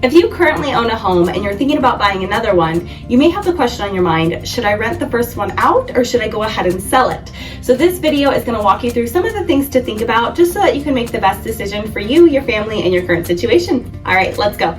If you currently own a home and you're thinking about buying another one, you may have the question on your mind, should I rent the first one out or should I go ahead and sell it? So this video is going to walk you through some of the things to think about just so that you can make the best decision for you, your family, and your current situation. All right, let's go.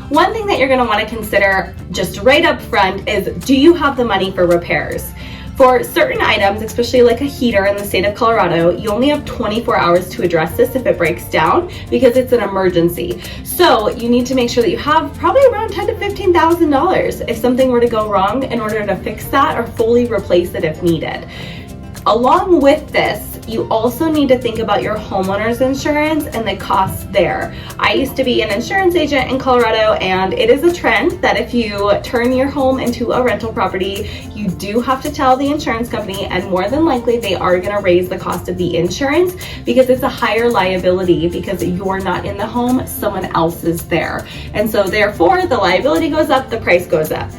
One thing that you're going to want to consider just right up front is, do you have the money for repairs? For certain items, especially like a heater in the state of Colorado, you only have 24 hours to address this if it breaks down because it's an emergency. So you need to make sure that you have probably around $10,000 to $15,000 if something were to go wrong in order to fix that or fully replace it if needed. Along with this, you also need to think about your homeowner's insurance and the costs there. I used to be an insurance agent in Colorado, and it is a trend that if you turn your home into a rental property, you do have to tell the insurance company, and more than likely they are going to raise the cost of the insurance because it's a higher liability because you're not in the home, someone else is there. And so therefore the liability goes up, the price goes up.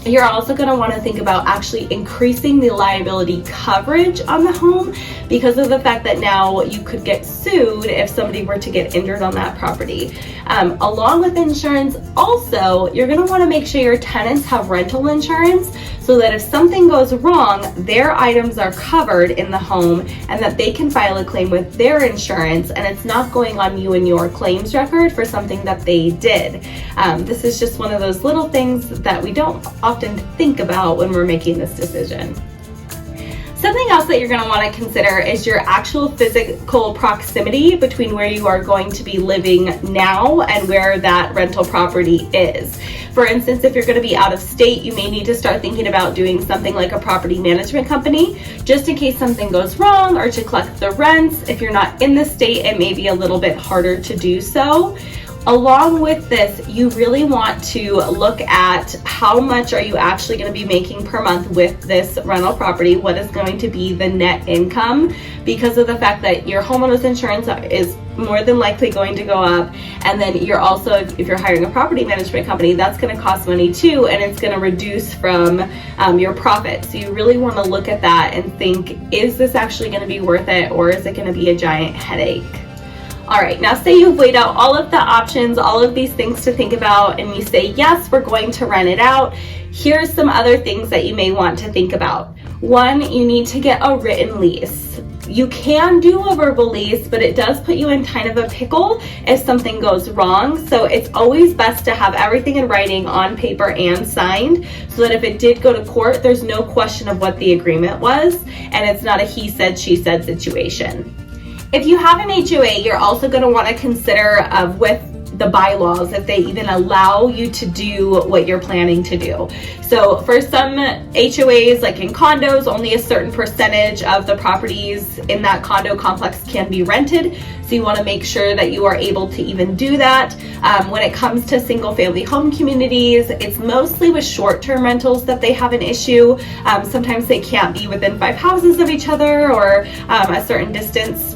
You're also going to want to think about actually increasing the liability coverage on the home because of the fact that now you could get sued if somebody were to get injured on that property. Along with insurance, also, you're going to want to make sure your tenants have rental insurance so that if something goes wrong, their items are covered in the home and that they can file a claim with their insurance and it's not going on you and your claims record for something that they did. This is just one of those little things that we don't often think about when we're making this decision. Something else that you're going to want to consider is your actual physical proximity between where you are going to be living now and where that rental property is. For instance, if you're going to be out of state, you may need to start thinking about doing something like a property management company, just in case something goes wrong or to collect the rents. If you're not in the state, it may be a little bit harder to do so. Along with this, you really want to look at how much are you actually going to be making per month with this rental property, what is going to be the net income, because of the fact that your homeowner's insurance is more than likely going to go up, and then you're also, if you're hiring a property management company, that's going to cost money too, and it's going to reduce from your profit. So you really want to look at that and think, is this actually going to be worth it, or is it going to be a giant headache? All right, now say you've weighed out all of the options, all of these things to think about, and you say, yes, we're going to rent it out. Here's some other things that you may want to think about. One, you need to get a written lease. You can do a verbal lease, but it does put you in kind of a pickle if something goes wrong. So it's always best to have everything in writing on paper and signed so that if it did go to court, there's no question of what the agreement was, and it's not a he said, she said situation. If you have an HOA, you're also going to want to consider with the bylaws if they even allow you to do what you're planning to do. So for some HOAs, like in condos, only a certain percentage of the properties in that condo complex can be rented. So you want to make sure that you are able to even do that. When it comes to single family home communities, it's mostly with short-term rentals that they have an issue. Sometimes they can't be within 5 houses of each other or a certain distance.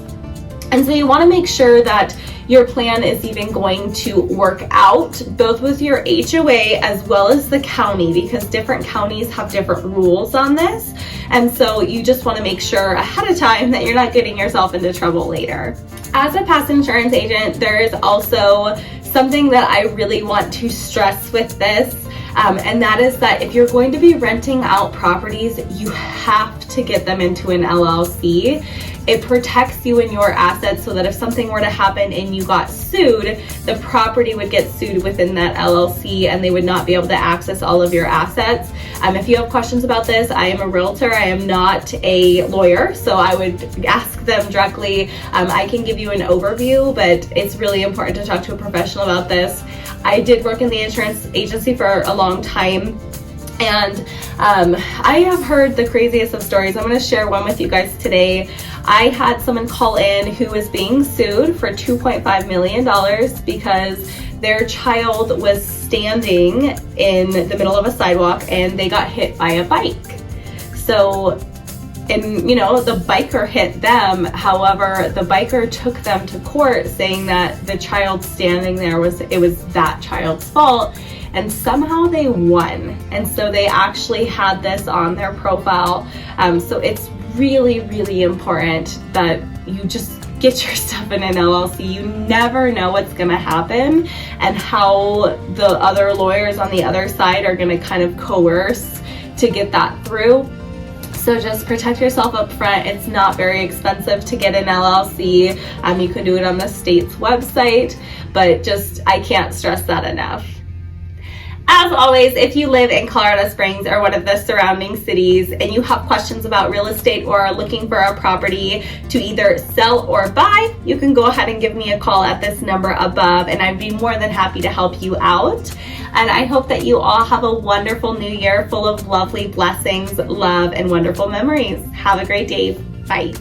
And so you want to make sure that your plan is even going to work out both with your HOA as well as the county, because different counties have different rules on this. And so you just want to make sure ahead of time that you're not getting yourself into trouble later. As a past insurance agent, there is also something that I really want to stress with this. And that is that if you're going to be renting out properties, you have to get them into an LLC. It protects you and your assets so that if something were to happen and you got sued, the property would get sued within that LLC and they would not be able to access all of your assets. If you have questions about this, I am a realtor. I am not a lawyer, so I would ask them directly. I can give you an overview, but it's really important to talk to a professional about this. I did work in the insurance agency for a long time, and I have heard the craziest of stories. I'm going to share one with you guys today. I had someone call in who was being sued for $2.5 million because their child was standing in the middle of a sidewalk and they got hit by a bike. So, and the biker hit them. However, the biker took them to court saying that the child standing there was that child's fault, and somehow they won. And so they actually had this on their profile. So it's really, really important that you just get your stuff in an LLC. You never know what's going to happen and how the other lawyers on the other side are going to kind of coerce to get that through. So just protect yourself up front. It's not very expensive to get an LLC. You can do it on the state's website, but just, I can't stress that enough. As always, if you live in Colorado Springs or one of the surrounding cities and you have questions about real estate or are looking for a property to either sell or buy, you can go ahead and give me a call at this number above, and I'd be more than happy to help you out. And I hope that you all have a wonderful new year full of lovely blessings, love, and wonderful memories. Have a great day. Bye.